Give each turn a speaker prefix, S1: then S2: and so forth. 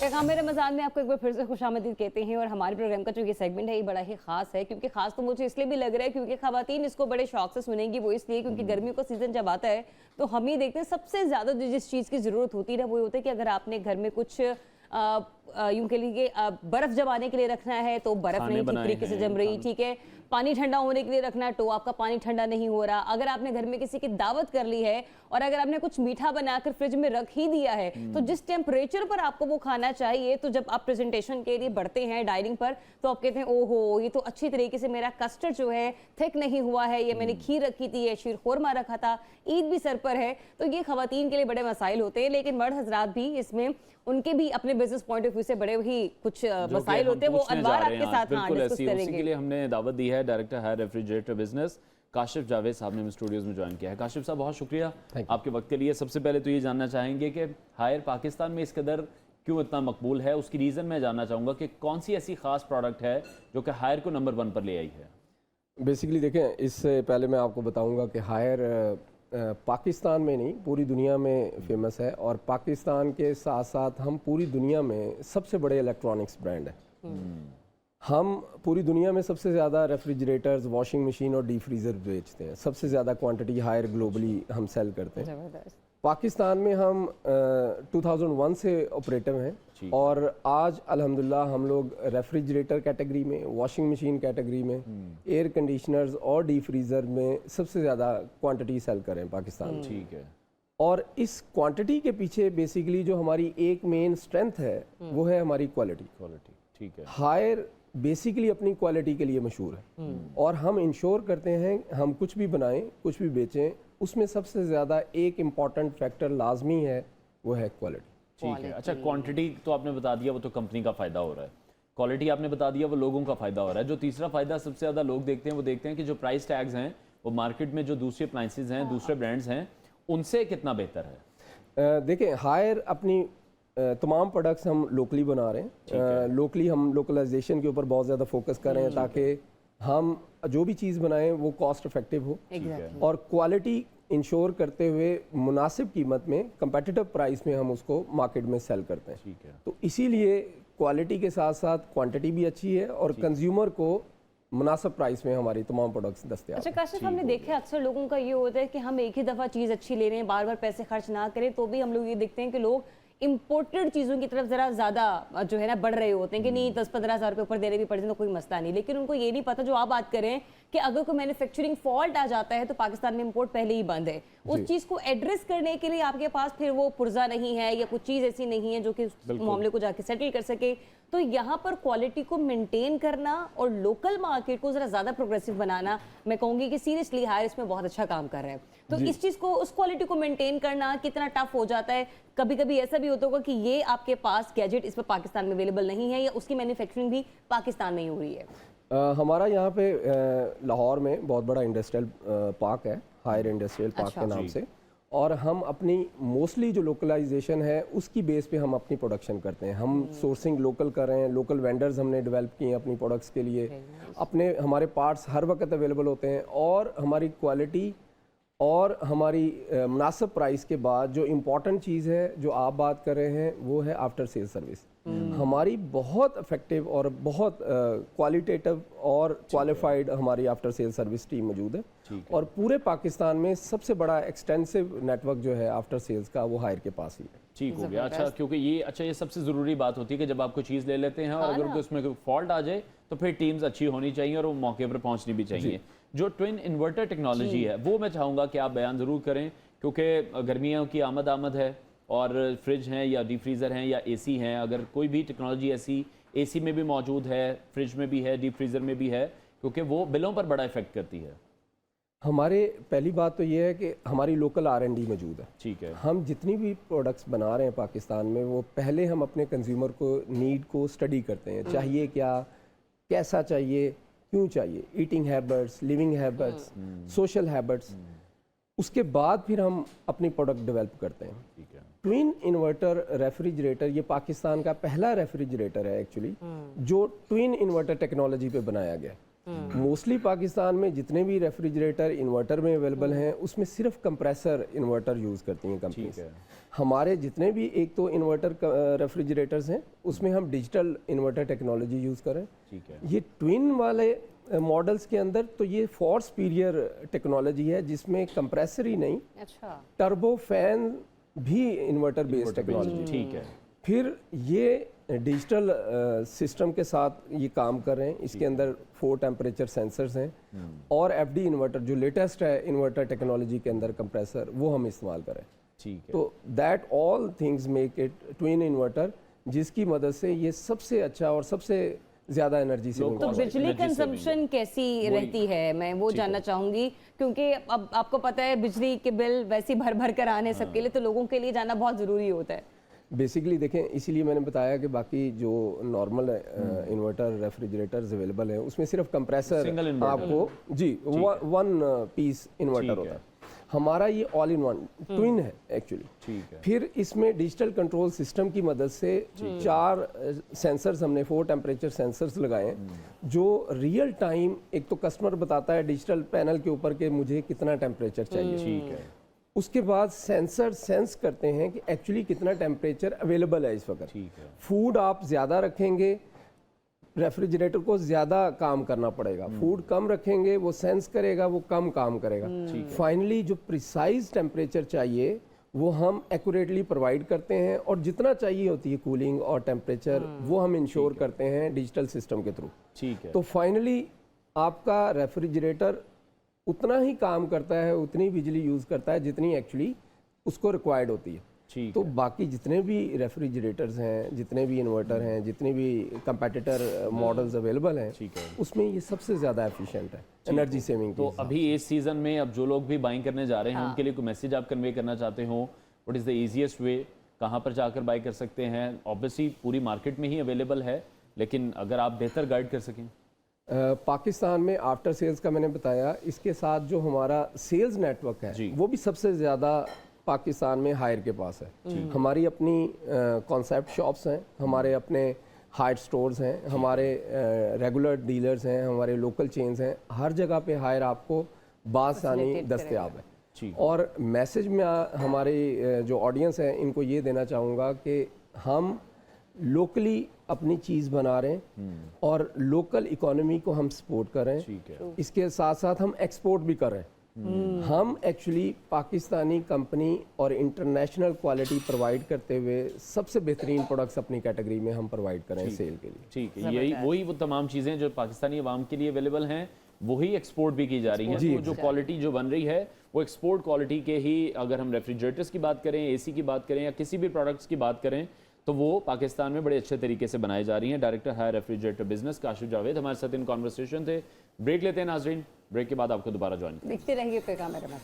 S1: पैगाम रमज़ान में आपको एक बार फिर से खुशामदीद कहते हैं। और हमारे प्रोग्राम का जो ये सेगमेंट है ये बड़ा ही खास है, क्योंकि खास तो मुझे इसलिए भी लग रहा है क्योंकि ख़वातीन इसको बड़े शौक से सुनेंगी। वो इसलिए क्योंकि गर्मियों का सीज़न जब आता है तो हम ही देखते हैं सबसे ज़्यादा जिस चीज़ की ज़रूरत होती है वो होता है कि अगर आपने घर में कुछ यूं के लिए बर्फ़ जमाने के लिए रखना है तो बर्फ़ नहीं ठीक तरीके से जम रही, ठीक है। पानी ठंडा होने के लिए रखना है तो आपका पानी ठंडा नहीं हो रहा। अगर आपने घर में किसी की दावत कर ली है और अगर आपने कुछ मीठा बनाकर फ्रिज में रख ही दिया है तो जिस टेम्परेचर पर आपको वो खाना चाहिए, तो जब आप प्रेजेंटेशन के लिए बढ़ते हैं डाइनिंग पर तो आप कहते हैं ओहो ये तो अच्छी तरीके से मेरा कस्टर्ड जो है थिक नहीं हुआ है, ये मैंने खीर रखी थी, ये शीर खोरमा रखा था, ईद भी सर पर है। तो ये ख़वातीन के लिए बड़े मसाइल होते हैं, लेकिन मर्द हजरात भी इसमें उनके भी अपने बिजनेस पॉइंट ऑफ व्यू से बड़े ही कुछ मसाइल होते हैं। वो अनवार आपके साथ डिस्कस करेंगे।
S2: उसी के लिए हमने दावत दी है director Haier refrigerator business Kashif Javed साहब ने स्टूडियोज में ज्वाइन किया है। काशिफ साहब बहुत शुक्रिया आपके वक्त के लिए। सबसे पहले तो ये जानना चाहेंगे कि हायर पाकिस्तान में इस कदर क्यों इतना मकबूल है, उसकी रीज़न मैं जानना चाहूँगा कि कौन सी ऐसी खास प्रोडक्ट है जो कि हायर को नंबर 1 पर ले आई है।
S3: बेसिकली देखें, इससे पहले मैं आपको बताऊँगा कि हायर पाकिस्तान में नहीं पूरी दुनिया में फेमस है, और पाकिस्तान के साथ साथ हम पूरी दुनिया में सबसे बड़े इलेक्ट्रॉनिक्स ब्रांड हैं। हम पूरी दुनिया में सबसे ज़्यादा रेफ्रिजरेटर्स, वॉशिंग मशीन और डीप फ्रीज़र बेचते हैं। सबसे ज़्यादा क्वांटिटी हायर ग्लोबली हम सेल करते हैं। पाकिस्तान में हम 2001 से ऑपरेटिव हैं और आज अल्हम्दुलिल्लाह हम लोग रेफ्रिजरेटर कैटेगरी में, वॉशिंग मशीन कैटेगरी में, एयर कंडीशनर्स और डीप फ्रीज़र में सबसे ज़्यादा क्वांटिटी सेल कर रहे हैं पाकिस्तान में।
S2: ठीक है।
S3: और इस क्वांटिटी के पीछे बेसिकली जो हमारी एक मेन स्ट्रेंथ है वो है हमारी क्वालिटी।
S2: ठीक है।
S3: हायर बेसिकली अपनी क्वालिटी के लिए मशहूर है और हम इंश्योर करते हैं हम कुछ भी बनाएं, कुछ भी बेचें, उसमें सबसे ज़्यादा एक इम्पॉर्टेंट फैक्टर लाजमी है, वो है क्वालिटी।
S2: ठीक है। अच्छा, क्वांटिटी तो आपने बता दिया, वो तो कंपनी का फ़ायदा हो रहा है। क्वालिटी आपने बता दिया, वो लोगों का फ़ायदा हो रहा है। जो तीसरा फ़ायदा सबसे ज़्यादा लोग देखते हैं वो देखते हैं कि जो प्राइस टैग्स हैं वो मार्केट में जो दूसरे अप्लाइंसेज हैं, दूसरे ब्रांड्स हैं, उनसे कितना बेहतर है।
S3: देखें, हायर अपनी तमाम प्रोडक्ट्स हम लोकली बना रहे हैं। लोकली हम लोकलाइजेशन के ऊपर बहुत ज़्यादा फोकस कर रहे हैं ताकि हम जो भी चीज़ बनाएं वो कॉस्ट इफेक्टिव हो और क्वालिटी इंश्योर करते हुए मुनासिब कीमत में, कंपेटिटिव प्राइस में हम उसको मार्केट में सेल करते हैं।
S2: ठीक है।
S3: तो इसीलिए क्वालिटी के साथ साथ क्वांटिटी भी अच्छी है और कंज्यूमर को मुनासिब प्राइस में हमारी तमाम प्रोडक्ट्स दस्तयाब।
S1: अच्छा काशिफ, हमने देखा है अक्सर लोगों का ये होता है कि हम एक ही दफ़ा चीज़ अच्छी ले रहे हैं, बार बार पैसे खर्च ना करें, तो भी हम लोग ये देखते हैं कि लोग इम्पोर्टेड चीज़ों की तरफ ज़रा ज़्यादा जो है ना बढ़ रहे होते हैं कि नहीं 10-15 हज़ार रुपये ऊपर देने भी पड़ते हैं तो कोई मसला नहीं। लेकिन उनको ये नहीं पता, जो आप बात करें कि अगर कोई मैन्युफैक्चरिंग फॉल्ट आ जाता है तो पाकिस्तान में इंपोर्ट पहले ही बंद है। उस चीज़ को एड्रेस करने के लिए आपके पास फिर वो पुर्जा नहीं है या कुछ चीज़ ऐसी नहीं है जो कि मामले को जाके सेटल कर सके। तो यहाँ पर क्वालिटी को मेंटेन करना और लोकल मार्केट को ज़रा ज़्यादा प्रोग्रेसिव बनाना, मैं कहूँगी कि सीरियसली हायर इसमें बहुत अच्छा काम कर रहे हैं। तो इस चीज़ को, उस क्वालिटी को मेंटेन करना कितना टफ हो जाता है। कभी कभी ऐसा भी होता होगा कि ये आपके पास गैजेट इस पर पाकिस्तान में अवेलेबल नहीं है या उसकी मैन्युफैक्चरिंग भी पाकिस्तान में ही हो रही है।
S3: हमारा यहाँ पे लाहौर में बहुत बड़ा इंडस्ट्रियल पार्क है, हायर इंडस्ट्रियल पार्क के नाम से, और हम अपनी मोस्टली जो लोकलाइजेशन है उसकी बेस पे हम अपनी प्रोडक्शन करते हैं। हम सोर्सिंग लोकल कर रहे हैं, लोकल वेंडर्स हमने डेवलप किए हैं अपनी प्रोडक्ट्स के लिए। अपने हमारे पार्ट्स हर वक्त अवेलेबल होते हैं और हमारी क्वालिटी और हमारी मुनासिब प्राइस के बाद जो इम्पॉर्टेंट चीज़ है जो आप बात कर रहे हैं वो है आफ्टर सेल सर्विस। हमारी बहुत इफेक्टिव और बहुत क्वालिटेटिव और क्वालिफाइड हमारी आफ्टर सेल सर्विस टीम मौजूद है और पूरे पाकिस्तान में सबसे बड़ा एक्सटेंसिव नेटवर्क जो है आफ्टर सेल्स का वो हायर के पास ही है।
S2: ठीक हो गया। अच्छा, क्योंकि ये सबसे ज़रूरी बात होती है कि जब आप कोई चीज़ ले लेते हैं और अगर उसमें कोई फॉल्ट आ जाए तो फिर टीम्स अच्छी होनी चाहिए और वो मौके पर पहुंचनी भी चाहिए। जो ट्विन इन्वर्टर टेक्नोलॉजी है वो मैं चाहूँगा कि आप बयान ज़रूर करें, क्योंकि गर्मियों की आमद है और फ्रिज हैं या डीप फ्रीज़र हैं या एसी हैं, अगर कोई भी टेक्नोलॉजी ऐसी एसी में भी मौजूद है, फ्रिज में भी है, डीप फ्रीज़र में भी है, क्योंकि वो बिलों पर बड़ा इफेक्ट करती है।
S3: हमारे पहली बात तो ये है कि हमारी लोकल R&D मौजूद है।
S2: ठीक है।
S3: हम जितनी भी प्रोडक्ट्स बना रहे हैं पाकिस्तान में वो पहले हम अपने कंज्यूमर को नीड को स्टडी करते हैं, चाहिए क्या, कैसा चाहिए, क्यों चाहिए, eating habits, living habits, social habits, उसके बाद फिर हम अपनी प्रोडक्ट डेवलप करते हैं।
S2: ठीक है।
S3: ट्विन इन्वर्टर रेफ्रिजरेटर ये पाकिस्तान का पहला रेफ्रिजरेटर है एक्चुअली जो ट्विन इन्वर्टर टेक्नोलॉजी पे बनाया गया। मोस्टली पाकिस्तान में जितने भी रेफ्रिजरेटर इन्वर्टर में अवेलेबल हैं उसमें सिर्फ कंप्रेसर इन्वर्टर यूज़ करती हैं कंपनी।
S2: ठीक है।
S3: हमारे जितने भी एक तो इन्वर्टर रेफ्रिजरेटर्स हैं उसमें हम डिजिटल इन्वर्टर टेक्नोलॉजी यूज़ करें।
S2: ठीक है।
S3: ये ट्विन वाले मॉडल्स के अंदर तो ये फॉर सुपीरियर टेक्नोलॉजी है जिसमें कंप्रेसर ही नहीं,
S1: अच्छा,
S3: टर्बो फैन भी इन्वर्टर बेस्ड टेक्नोलॉजी।
S2: ठीक है।
S3: फिर ये डिजिटल सिस्टम के साथ ये काम कर रहे हैं। इसके अंदर 4 टेम्परेचर सेंसर्स हैं और एफडी इन्वर्टर जो लेटेस्ट है इन्वर्टर टेक्नोलॉजी के अंदर कंप्रेसर वो हम इस्तेमाल करें।
S2: ठीक है।
S3: तो that all things make it twin inverter, जिसकी मदद से ये सबसे अच्छा और सबसे ज़्यादा एनर्जी से
S1: तो बिजली
S2: energy
S1: कंजम्पशन कैसी रहती है, मैं वो जानना चाहूंगी, क्योंकि अब आपको पता है बिजली के बिल वैसे भर भर कर आने सबके लिए, तो लोगों के लिए जानना बहुत ज़रूरी होता है।
S3: बेसिकली देखें, इसीलिए मैंने बताया कि बाकी जो नॉर्मल इन्वर्टर रेफ्रिजरेटर्स अवेलेबल हैं उसमें सिर्फ कंप्रेसर
S2: Single inverter।
S3: आपको जी वन पीस इन्वर्टर
S2: ठीक
S3: होता
S2: है।
S3: है। हमारा ये ऑल इन वन ट्विन है एक्चुअली।
S2: ठीक है।
S3: फिर इसमें डिजिटल कंट्रोल सिस्टम की मदद से 4 सेंसर्स हमने 4 टेम्परेचर सेंसर्स लगाए हैं जो रियल टाइम एक तो कस्टमर बताता है डिजिटल पैनल के ऊपर कि मुझे कितना टेम्परेचर चाहिए।
S2: ठीक है।
S3: उसके बाद सेंसर सेंस करते हैं कि एक्चुअली कितना टेम्परेचर अवेलेबल है इस वक्त।
S2: ठीक है।
S3: फूड आप ज़्यादा रखेंगे रेफ्रिजरेटर को ज़्यादा काम करना पड़ेगा, फूड कम रखेंगे वो सेंस करेगा, वो कम काम करेगा। फाइनली जो प्रिसाइज टेम्परेचर चाहिए वो हम एक्यूरेटली प्रोवाइड करते हैं और जितना चाहिए होती है कूलिंग और टेम्परेचर वो हम इंश्योर करते हैं डिजिटल सिस्टम के थ्रू।
S2: ठीक है।
S3: तो फाइनली आपका रेफ्रिजरेटर उतना ही काम करता है, उतनी बिजली यूज़ करता है जितनी एक्चुअली उसको रिक्वायर्ड होती है।
S2: ठीक
S3: तो बाकी जितने भी रेफ्रिजरेटर्स हैं, जितने भी इन्वर्टर हैं, जितने भी कंपेटिटर मॉडल्स अवेलेबल हैं,
S2: ठीक है।
S3: उसमें ये सबसे ज़्यादा एफिशिएंट है एनर्जी सेविंग।
S2: तो अभी इस सीजन में अब जो लोग भी बाइंग करने जा रहे हैं उनके लिए कोई मैसेज आप कन्वे करना चाहते हो? व्हाट इज़ द ईजीएस्ट वे, कहाँ पर जाकर बाई कर सकते हैं? ऑब्वियसली पूरी मार्केट में ही अवेलेबल है, लेकिन अगर आप बेहतर गाइड कर सकें।
S3: पाकिस्तान में आफ्टर सेल्स का मैंने बताया, इसके साथ जो हमारा सेल्स नेटवर्क है वो भी सबसे ज़्यादा पाकिस्तान में हायर के पास है। हमारी अपनी कॉन्सेप्ट शॉप्स हैं, हमारे अपने हाइट स्टोर्स हैं, हमारे रेगुलर डीलर्स हैं, हमारे लोकल चेन्स हैं, हर जगह पे हायर आपको बासानी दस्तयाब है। और मैसेज में हमारे जो ऑडियंस है इनको ये देना चाहूँगा कि हम लोकली अपनी चीज़ बना रहे हैं और लोकल इकोनॉमी को हम सपोर्ट कर रहे हैं। इसके साथ साथ हम एक्सपोर्ट भी कर रहे हैं। हम एक्चुअली पाकिस्तानी कंपनी और इंटरनेशनल क्वालिटी प्रोवाइड करते हुए सबसे बेहतरीन प्रोडक्ट्स अपनी कैटेगरी में हम प्रोवाइड करें सेल के लिए।
S2: ठीक है, यही वही वो तमाम चीज़ें जो पाकिस्तानी अवाम के लिए अवेलेबल हैं वही एक्सपोर्ट भी की जा रही हैं। तो जो क्वालिटी जो बन रही है वो एक्सपोर्ट क्वालिटी के ही, अगर हम रेफ्रिजरेटर्स की बात करें, एसी की बात करें या किसी भी प्रोडक्ट्स की बात करें तो वो पाकिस्तान में बड़े अच्छे तरीके से बनाई जा रही हैं। Director Haier refrigerator business Kashif Javed हमारे साथ इन कॉन्वर्सेशन थे। ब्रेक लेते हैं नाजरीन, ब्रेक के बाद आपको दोबारा ज्वाइन
S1: देखते रहिए पे कैमरा में।